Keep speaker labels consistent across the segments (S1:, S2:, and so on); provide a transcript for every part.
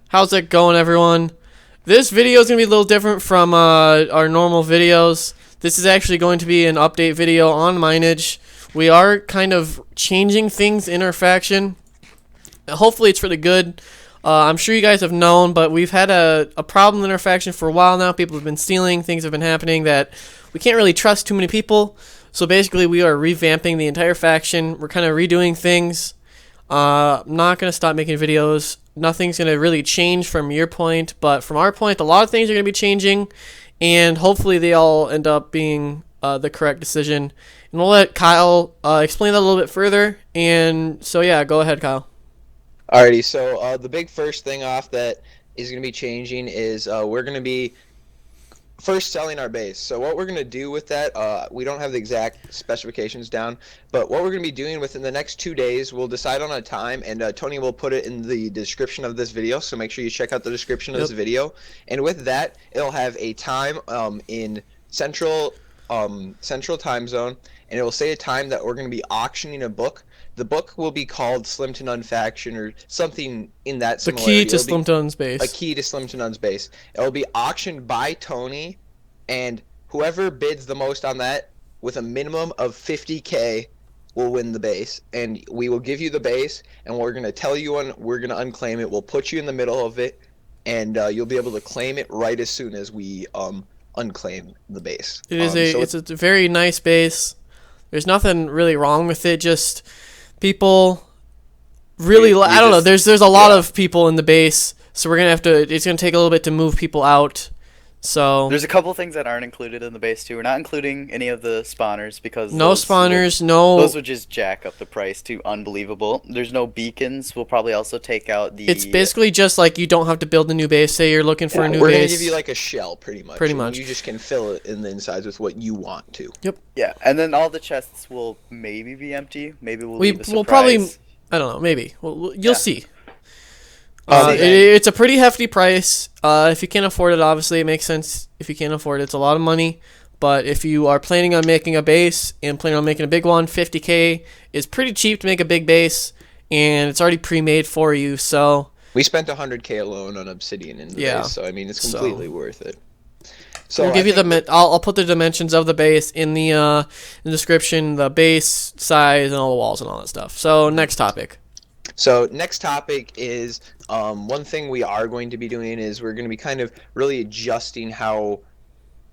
S1: How's it going, everyone? This video is going to be a little different from our normal videos. This is actually going to be an update video on Mineage. We are kind of changing things in our faction. Hopefully it's really good. I'm sure you guys have known, but we've had a problem in our faction for a while now. People have been stealing. Things have been happening that we can't really trust too many people. So basically we are revamping the entire faction. We're kind of redoing things. I'm not going to stop making videos. Nothing's going to really change from your point, but from our point, a lot of things are going to be changing, and hopefully they all end up being the correct decision. And we'll let Kyle explain that a little bit further. And so, yeah, go ahead, Kyle.
S2: Alrighty, so the big first thing off that is going to be changing is we're going to be first selling our base. So what we're going to do with that, we don't have the exact specifications down, but what we're going to be doing within the next 2 days, we'll decide on a time, and Tony will put it in the description of this video, so make sure you check out the description of this video. And with that, it'll have a time in central time zone, and it will say a time that we're going to be auctioning a book. The book will be called Slim to None Faction or something in that similarity.
S1: The key to Slim to None's base.
S2: A key to Slim to None's base. It will be auctioned by Tony, and whoever bids the most on that with a minimum of 50K will win the base. And we will give you the base, and we're going to tell you when we're going to unclaim it. We'll put you in the middle of it, and you'll be able to claim it right as soon as we unclaim the base.
S1: It is it's a very nice base. There's nothing really wrong with it, just people really I don't know, there's a lot of people in the base, so we're gonna have to, it's gonna take a little bit to move people out. So
S3: there's a couple things that aren't included in the base too. We're not including any of the spawners because
S1: those
S3: would just jack up the price to unbelievable. There's no beacons. We'll probably also take out the.
S1: It's basically just like you don't have to build a new base. Say you're looking for a new base.
S2: We're gonna give you like a shell, pretty much.
S1: Pretty much.
S2: You just can fill it in the insides with what you want to.
S1: Yep.
S3: Yeah, and then all the chests will maybe be empty. Maybe we'll leave a surprise.
S1: We'll probably, I don't know, maybe. You'll see. It's a pretty hefty price. If you can't afford it, obviously it makes sense. If you can't afford it, it's a lot of money. But if you are planning on making a base and planning on making a big one, 50K is pretty cheap to make a big base, and it's already pre-made for you. So
S2: we spent 100K alone on obsidian in the base, so I mean it's completely worth it. So
S1: we'll give you I'll put the dimensions of the base in the description, the base size, and all the walls and all that stuff. So next topic.
S2: So next topic is one thing we are going to be doing is we're going to be kind of really adjusting how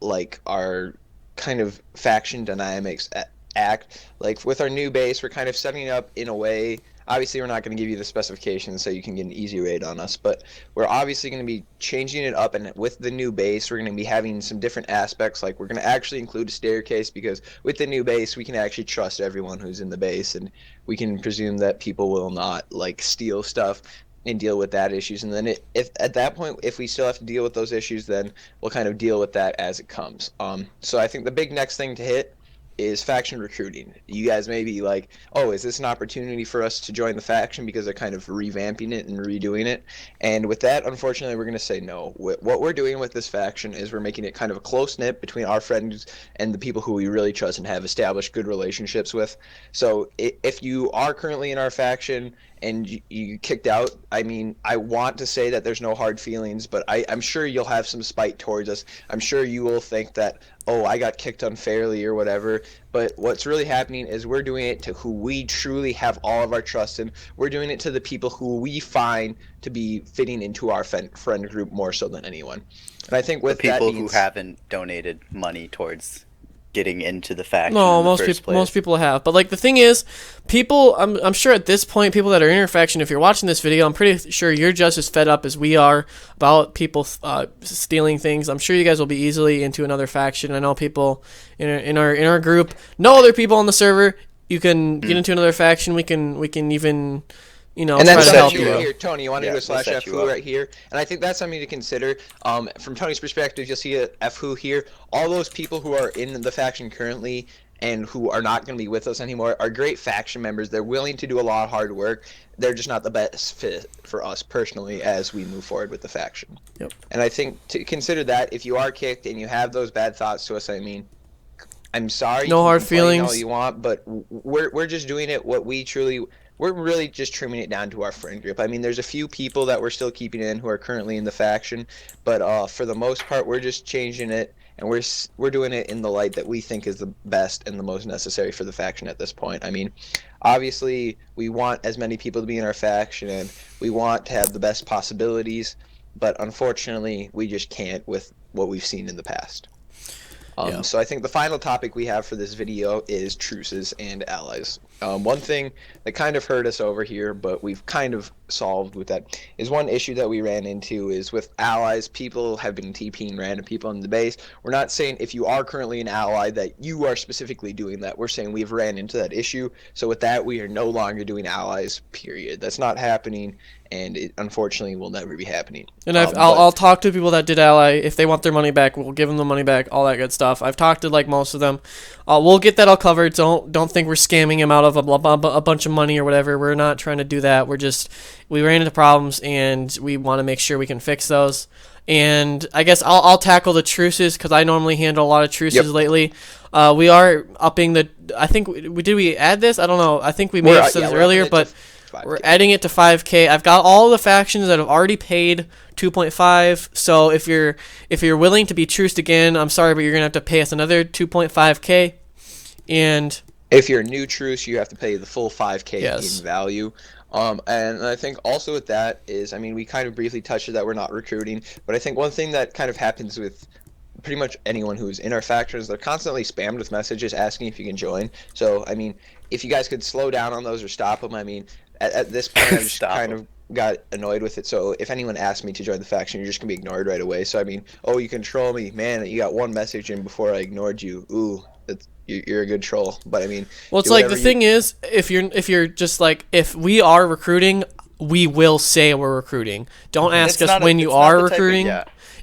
S2: like our kind of faction dynamics act. Like with our new base, we're kind of setting it up in a way. Obviously, we're not going to give you the specifications so you can get an easy raid on us, but we're obviously going to be changing it up, and with the new base, we're going to be having some different aspects. Like we're going to actually include a staircase, because with the new base, we can actually trust everyone who's in the base, and we can presume that people will not like steal stuff and deal with that issues. And then if at that point, if we still have to deal with those issues, then we'll kind of deal with that as it comes. So I think the big next thing to hit is faction recruiting. You guys may be like, oh, is this an opportunity for us to join the faction because they're kind of revamping it and redoing it? And with that, unfortunately, we're going to say no. What we're doing with this faction is we're making it kind of a close-knit between our friends and the people who we really trust and have established good relationships with. So if you are currently in our faction and you kicked out, I mean, I want to say that there's no hard feelings, but I'm sure you'll have some spite towards us. I'm sure you will think that, oh, I got kicked unfairly or whatever. But what's really happening is we're doing it to who we truly have all of our trust in. We're doing it to the people who we find to be fitting into our friend group more so than anyone. And I think with
S3: the people who haven't donated money towards getting into the faction.
S1: No, most people have. But like the thing is, people, I'm sure at this point, people that are in your faction, if you're watching this video, I'm pretty sure you're just as fed up as we are about people stealing things. I'm sure you guys will be easily into another faction. I know people in our group know other people on the server. You can get into another faction. We can even, you know,
S2: and then
S1: try to help you.
S2: Here, Tony, you want to do a slash FWho right here, and I think that's something to consider. From Tony's perspective, you'll see a FWho here. All those people who are in the faction currently and who are not going to be with us anymore are great faction members. They're willing to do a lot of hard work. They're just not the best fit for us personally as we move forward with the faction.
S1: Yep.
S2: And I think to consider that if you are kicked and you have those bad thoughts to us, I mean, I'm sorry.
S1: No hard feelings.
S2: All you want, but we're just doing it what we truly we're really just trimming it down to our friend group. I mean, there's a few people that we're still keeping in who are currently in the faction, but for the most part, we're just changing it, and we're doing it in the light that we think is the best and the most necessary for the faction at this point. I mean, obviously, we want as many people to be in our faction, and we want to have the best possibilities, but unfortunately, we just can't with what we've seen in the past.
S1: Yeah.
S2: So I think the final topic we have for this video is truces and allies. One thing that kind of hurt us over here, but we've kind of solved with that, is one issue that we ran into is with allies. People have been TPing random people in the base. We're not saying if you are currently an ally that you are specifically doing that. We're saying we've ran into that issue. So with that, we are no longer doing allies, period. That's not happening, and it unfortunately will never be happening.
S1: And I'll talk to people that did ally. If they want their money back, we'll give them the money back, all that good stuff. I've talked to like most of them. We'll get that all covered. Don't think we're scamming them out of a bunch of money or whatever. We're not trying to do that. We ran into problems, and we want to make sure we can fix those. And I guess I'll tackle the truces because I normally handle a lot of truces lately. We are upping the. I think did we add this? I don't know. I think we may have said this earlier, but we're adding it to 5K. I've got all the factions that have already paid 2.5. So if you're willing to be truced again, I'm sorry, but you're gonna have to pay us another 2.5K. And
S2: if you're a new truce, you have to pay the full 5K
S1: yes.
S2: in value. And I think also with that is, I mean, we kind of briefly touched that we're not recruiting, but I think one thing that kind of happens with pretty much anyone who's in our faction is they're constantly spammed with messages asking if you can join. So, I mean, if you guys could slow down on those or stop them, I mean, at this point, I just kind of got annoyed with it. So if anyone asks me to join the faction, you're just going to be ignored right away. So, I mean, oh, you can troll me. Man, you got one message in before I ignored you. Ooh, you're a good troll. But, I mean...
S1: Well, it's like the thing is, if you're just like, if we are recruiting, we will say we're recruiting. Don't ask us when you are recruiting.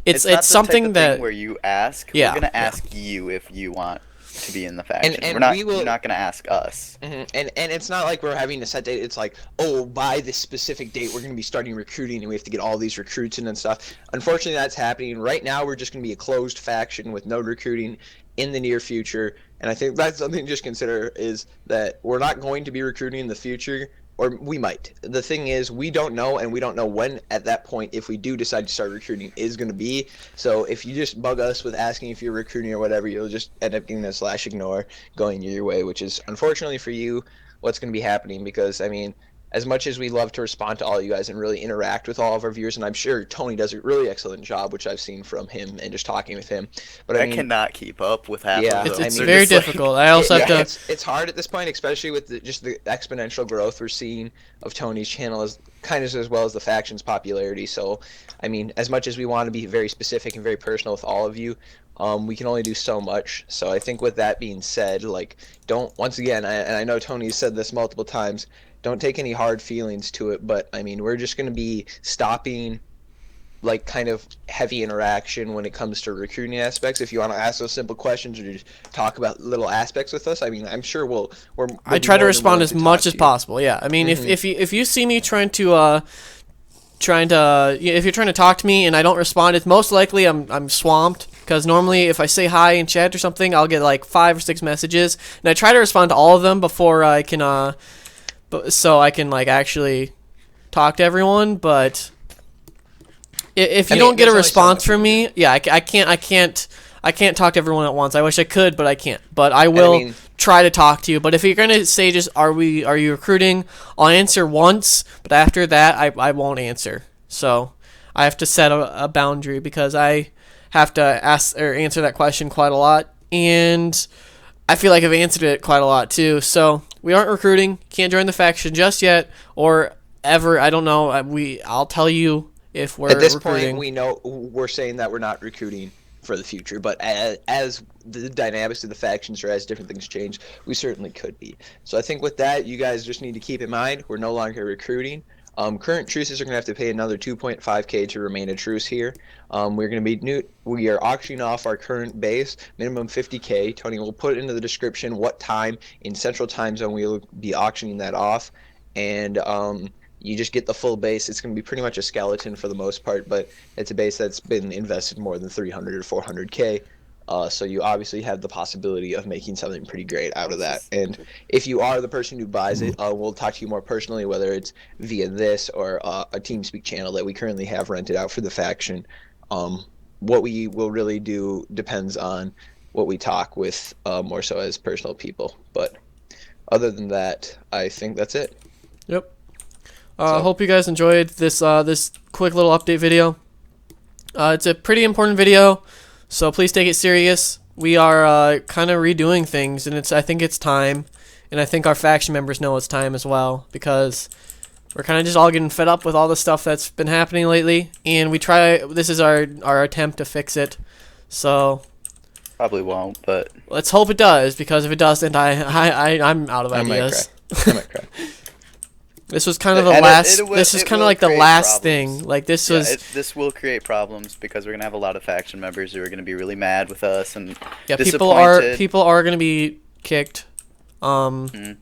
S1: It's something that...
S3: where you ask.
S1: Yeah.
S3: We're going to ask you if you want to be in the faction.
S2: And
S3: you're not going to ask us.
S2: And it's not like we're having a set date. It's like, oh, by this specific date, we're going to be starting recruiting, and we have to get all these recruits in and stuff. Unfortunately, that's happening. Right now, we're just going to be a closed faction with no recruiting in the near future. And I think that's something to just consider is that we're not going to be recruiting in the future. Or we might. The thing is, we don't know, and we don't know when, at that point, if we do decide to start recruiting, is going to be. So if you just bug us with asking if you're recruiting or whatever, you'll just end up getting a /ignore going your way, which is, unfortunately for you, what's going to be happening. Because, I mean, as much as we love to respond to all you guys and really interact with all of our viewers, and I'm sure Tony does a really excellent job, which I've seen from him and just talking with him. But I mean,
S3: cannot keep up with half of them.
S1: It's very difficult. I also have to...
S2: It's hard at this point, especially with just the exponential growth we're seeing of Tony's channel, as well as the faction's popularity. So, I mean, as much as we want to be very specific and very personal with all of you, we can only do so much. So I think with that being said, like, once again, and I know Tony's said this multiple times, don't take any hard feelings to it, but I mean, we're just going to be stopping like kind of heavy interaction when it comes to recruiting aspects. If you want to ask those simple questions or just talk about little aspects with us, I mean, I'm sure I
S1: try to respond as much as possible. Yeah, I mean, if you see me if you're trying to talk to me and I don't respond, it's most likely I'm swamped. Because normally if I say hi in chat or something, I'll get like 5 or 6 messages, and I try to respond to all of them before I can so I can like actually talk to everyone. But if you don't get a response from me, yeah, I can't talk to everyone at once. I wish I could, but I can't. But I will try to talk to you. But if you're gonna say just are you recruiting, I'll answer once, but after that I won't answer. So I have to set a boundary because I have to ask or answer that question quite a lot, and I feel like I've answered it quite a lot too. So we aren't recruiting. Can't join the faction just yet or ever. I don't know. I'll tell you if we're
S2: at this
S1: recruiting.
S2: point. We know we're saying that we're not recruiting for the future, but as the dynamics of the factions or as different things change, we certainly could be. So I think with that, you guys just need to keep in mind we're no longer recruiting. Current truces are going to have to pay another 2.5K to remain a truce here. We're going to be we are auctioning off our current base, minimum 50K. Tony will put into the description what time in Central Time Zone we will be auctioning that off, and you just get the full base. It's going to be pretty much a skeleton for the most part, but it's a base that's been invested more than 300 or 400K. So you obviously have the possibility of making something pretty great out of that.
S3: This
S2: And if you are the person who buys it, we'll talk to you more personally, whether it's via this or a TeamSpeak channel that we currently have rented out for the faction. What we will really do depends on what we talk with, more so as personal people. But other than that, I think that's it.
S1: Yep.
S2: So-
S1: Hope you guys enjoyed this quick little update video. It's a pretty important video, so please take it serious. We are kind of redoing things, and I think it's time, and I think our faction members know it's time as well, because we're kind of just all getting fed up with all the stuff that's been happening lately, and this is our attempt to fix it. So
S3: probably won't, but
S1: let's hope it does, because if it doesn't, I'm out of
S2: I might
S1: ideas.
S2: cry. I might cry.
S1: This was kind of the
S3: And
S1: last.
S3: it will-
S1: This is
S3: it
S1: kind of
S3: will
S1: like the
S3: create
S1: last
S3: problems.
S1: thing. Like this
S3: Yeah,
S1: was.
S3: this will create problems because we're gonna have a lot of faction members who are gonna be really mad with us and
S1: Yeah,
S3: disappointed.
S1: people are gonna be kicked. That's
S3: and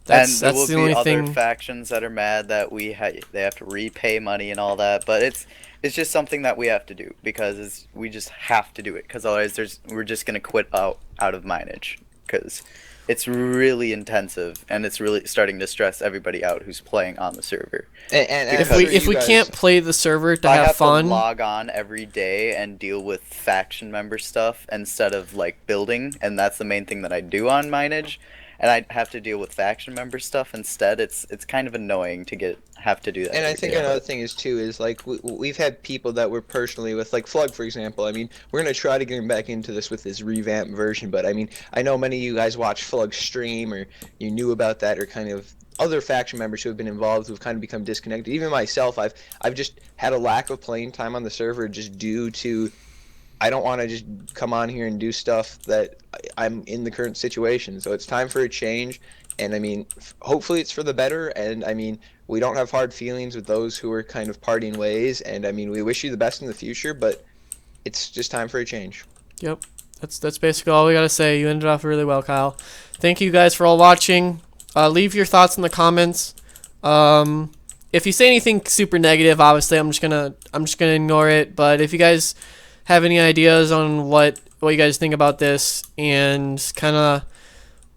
S3: there will
S1: that's the
S3: be
S1: only
S3: other
S1: thing.
S3: factions that are mad that they have to repay money and all that. But it's just something that we have to do because we just have to do it because otherwise we're just gonna quit out of Mineage because it's really intensive and it's really starting to stress everybody out who's playing on the server.
S2: And
S1: If
S2: I'm
S1: we
S2: sure
S1: if
S2: you
S1: we
S2: guys-
S1: can't play the server to
S3: I
S1: have
S3: have
S1: fun,
S3: to log on every day and deal with faction member stuff instead of like building, and that's the main thing that I do on Mineage. And I have to deal with faction member stuff instead. It's kind of annoying to have to do that.
S2: And I
S3: every
S2: think
S3: day.
S2: another thing is too is like we've had people that were personally with like Flug, for example. I mean, we're gonna try to get him back into this with this revamped version, but I mean, I know many of you guys watch Flug stream or you knew about that, or kind of other faction members who have been involved who've kind of become disconnected. Even myself, I've just had a lack of playing time on the server just due to I don't want to just come on here and do stuff that I'm in the current situation. So it's time for a change. And I mean, hopefully it's for the better. And I mean, we don't have hard feelings with those who are kind of parting ways. And I mean, we wish you the best in the future, but it's just time for a change.
S1: yep, that's basically all we gotta say. You ended off really well, Kyle. Thank you guys for all watching. Leave your thoughts in the comments. If you say anything super negative, obviously I'm just gonna ignore it. But if you guys have any ideas on what you guys think about this and kind of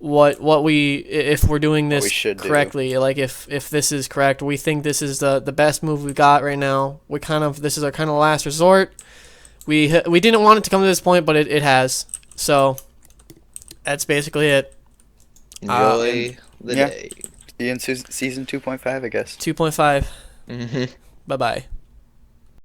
S1: if we're doing this
S3: should do.
S1: correctly, like if this is correct, we think this is the best move we got right now. This is our kind of last resort. We didn't want it to come to this point, but it has. So that's basically it.
S2: Enjoy the
S3: yeah.
S2: day.
S3: See you in season 2.5, I guess.
S1: 2.5.
S2: Mm-hmm.
S1: Bye bye.